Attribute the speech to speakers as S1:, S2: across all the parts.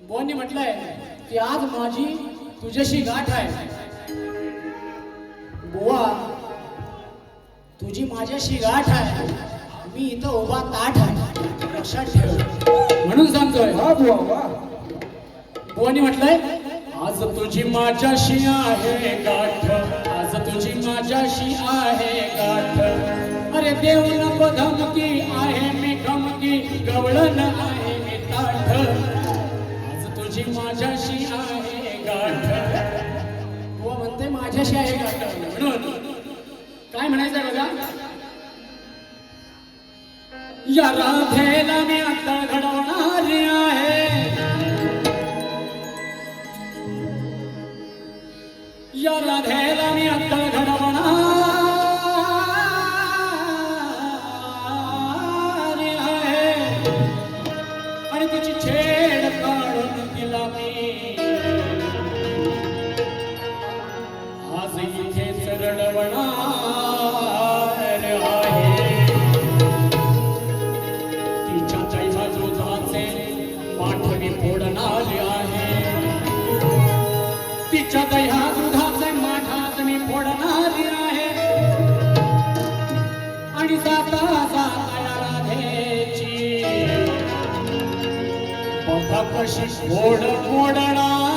S1: बोनी म्हटलंय की आज माझी तुझ्याशी गाठ आहे. बुवा तुझी माझ्याशी गाठ आहे, मी इथं उभा ताठ आहे, लक्षात ठेव म्हणून सांगतोय.
S2: वा बुवा वा.
S1: बुवानी म्हटलंय आज तुझी माझ्याशी आहे गाठ, आज तुझी माझ्याशी आहे गाठ. अरे देव नको धमकी आहे मी खमकी, गवळण आहे मी ताठ. आज तुझी माझ्याशी आहे गाठ. बुवा म्हणते माझ्याशी आहे गाठ म्हणून काय म्हणायचं बघा. या राधेला मी आता घडवणारी आहे, या राधेला मी आता घडवणारी आहे. आणि तिची छेड काढून दिला मी आज इथेच रडवणार आहे. तिच्या चैमा दुधाचे माठवी फोडणारे आहे, तिच्या दह्या दुधाचे माठात मी फोडणारी आहे. आणि जाता जाता या राधेची बघा कशी फोड मोडणार आहे.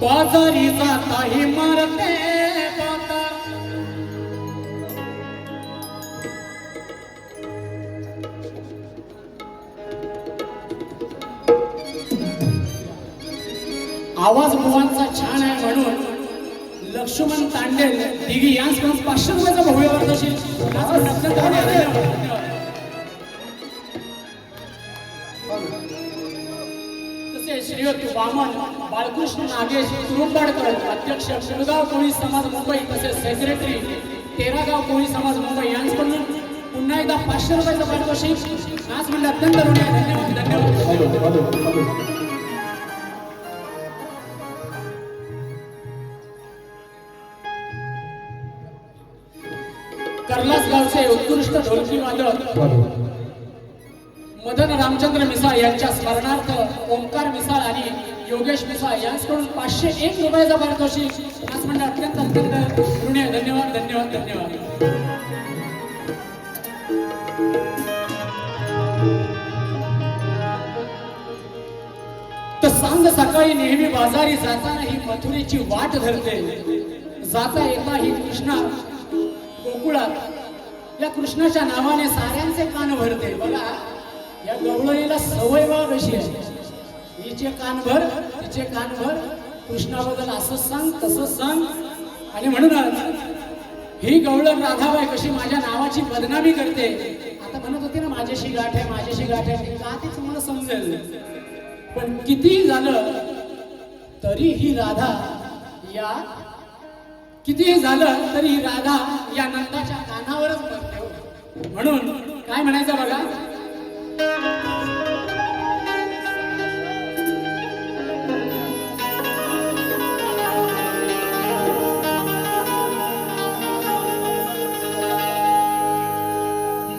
S1: बाजारी जाता ही मारते बाता, आवाज बुवांचा छान आहे म्हणून लक्ष्मण तांडेल दिघी यांस 500 रुपयाचा भव्य वर्धशील तसे श्रीयुत वामन बाळकृष्ण नागेश तुरुंबाडकर अध्यक्ष शिरगाव कोळी समाज मुंबई, तसेच सेक्रेटरी तेरागाव कोळी समाज मुंबई यांच्याकडून पुन्हा एकदा 500 रुपयाचा पारितोषिक नाच म्हणजे अत्यंत ऋणी आहे. धन्यवाद धन्यवाद. कर्लास गावचे उत्कृष्ट ढोलकी वादक मदन रामचंद्र मिसाळ यांच्या स्मरणार्थ ओंकार मिसाळ आणि योगेश मिसाळ यांच्याकडून 501 रुपयाचा पारितोषिक नाच म्हणजे अत्यंत अत्यंत ऋणी आहे. धन्यवाद धन्यवाद धन्यवाद. तर सांग सकाळी नेहमी बाजारी जाताना ही मथुरेची वाट धरते. जाता एकदा ही कृष्णा गोकुळात या कृष्णाच्या नावाने साऱ्यांचे कान भरते. बघा या गवळणीला सवय बघा कशी आहे. हिचे कान भर तिचे कान भर, कृष्णाबद्दल असंच सांग तसंच सांग. आणि म्हणूनच ही गवळण राधाबाई कशी माझ्या नावाची बदनामी करते. आता म्हणत होती ना माझ्याशी गाठ आहे माझ्याशी गाठ आहे, का ते तुम्हाला समजेल. पण किती झालं तरी ही राधा या कितीही झालं तरी ही राधा या नंदाच्या कानावरच बसते. म्हणून काय म्हणायचं बघा.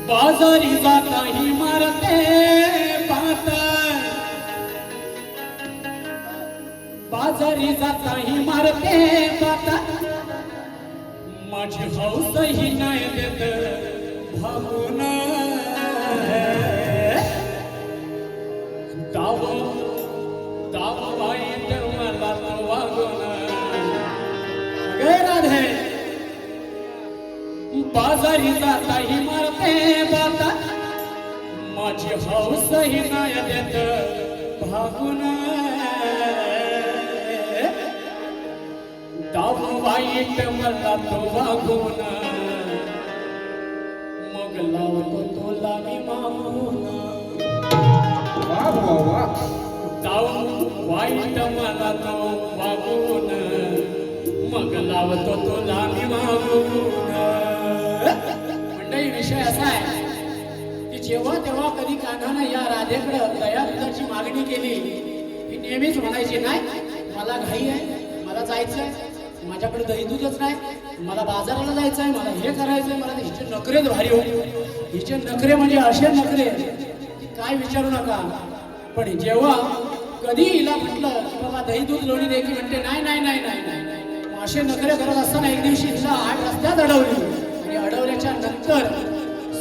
S1: बाजारी जाता ही मारते पाता, बाजारी जाता ही मारते पाता. माझी हौस ही नाही देत भागून, दाव दाव वाईट मला तो वागून. राधे बाजारी जाता ही मारते बाता, माझी हौस ही नाही देत भागून. दाव वाईट मला तो वागून, मग लावतो तुला मी मागून.
S2: वा वा वा.
S1: दाव वाईट मला तो वागून, मग लावतो तुला मी मागून. मंडळी विषय असा आहे की जेव्हा तेव्हा कधी कान्हानं या राधेकडे दया दुधाची मागणी केली, ही नेहमीच म्हणायची नाही मला घाई आहे, मला जायचंय, माझ्याकडे दही दूधच नाही, मला बाजाराला जायचंय, मला हे करायचंय, मला हिचे नखरेच भारी हो. हिचे नखरे म्हणजे असे नखरे की काय विचारू नका. पण जेव्हा कधी हिला म्हटलं की बाबा दही दूध लोणी दे, की म्हणते नाही नाही नाही नाही नाही. मग असे नखरे करत असताना एक दिवशी हिला आठ रस्त्यात अडवली आणि अडवल्याच्या नंतर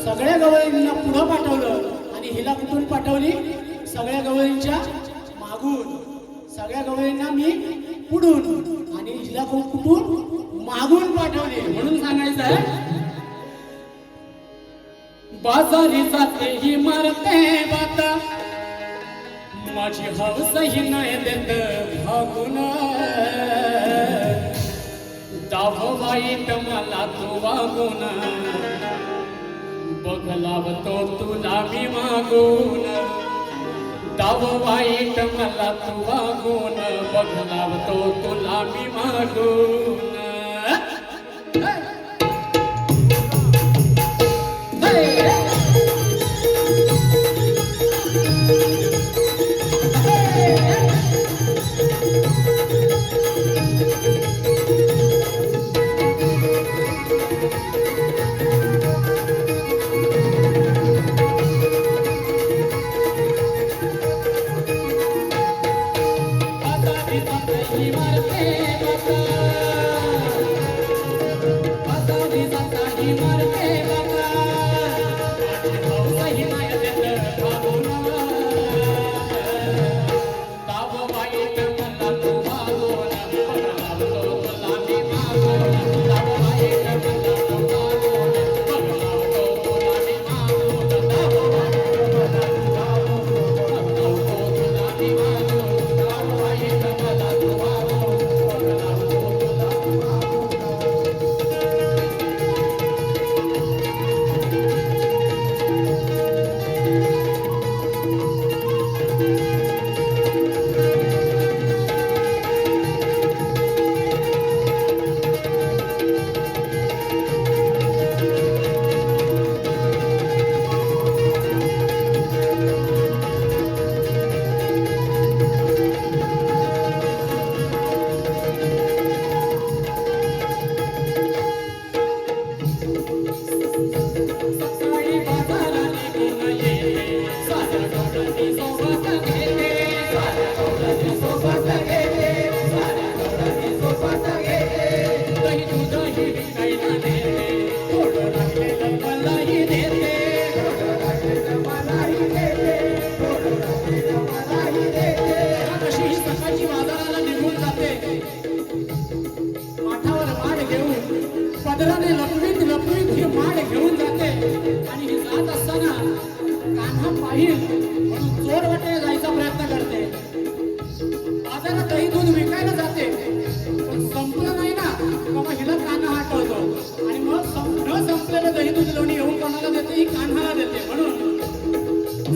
S1: सगळ्या गवळींना पुढं पाठवलं आणि हिला कुठून पाठवली? सगळ्या गवळींच्या मागून. सगळ्या गवळींना मी पुढून आणि हिला कुठून? मागून पाठवले. म्हणून सांगायचं आहे, बाजारी जाते ही मारते बाता, माझी हौसही नाही देत भागून. दाव वाईट मला तू वागून, बघ लावतो तुला मी मागून. दाव वाईट मला तू वागून, बघ लावतो तुला मी मागून. पदराने लपवीत लपवीत ही माड घेऊन जाते आणि ही जात असताना कान्हा पाहिल म्हणून चोरवाटे जायचा प्रयत्न करते. बाजारात दही दूध विकायला जाते, पण संपलं नाही ना, मग हिला कान्हा आठवतो आणि मग न संपलेलं दही दूध लोणी येऊन कोणाला देते? ही कान्हाला देते. म्हणून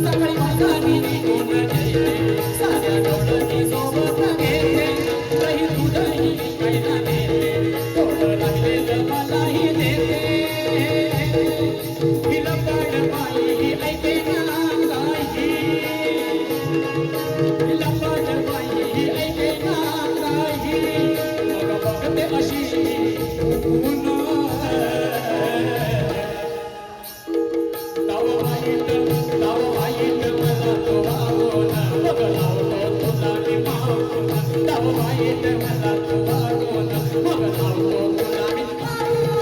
S1: सकाळी बाजारी निघून जाते, साऱ्या डोळ्यांनी सोबत घेते, दही दूधही विकायला देते, थोडं लागलेलं मलाही देते. हिला पाडबाई ही ऐके ना काही, हिला पाडबाई ही ऐके ना काही, मग बघते अशी ऊन. दाव वाईट मला तो वागून, बघ लावतो तुला मी मागून. दाव वाईट मला तो वागून, बघ लावतो तुला मी मागून.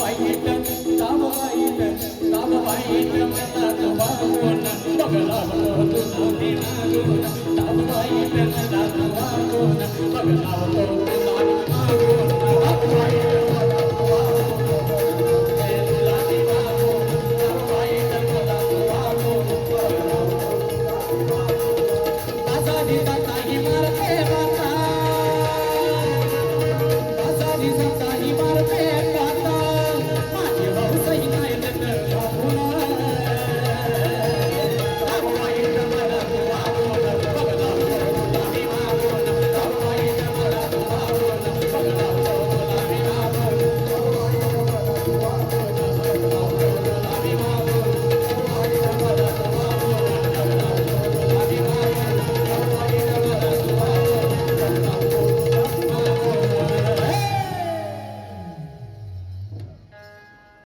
S1: वाईट दाब वाईट मला तो वागून बघला तुझा मी लागून दाब वाईट मला तो वागून बघला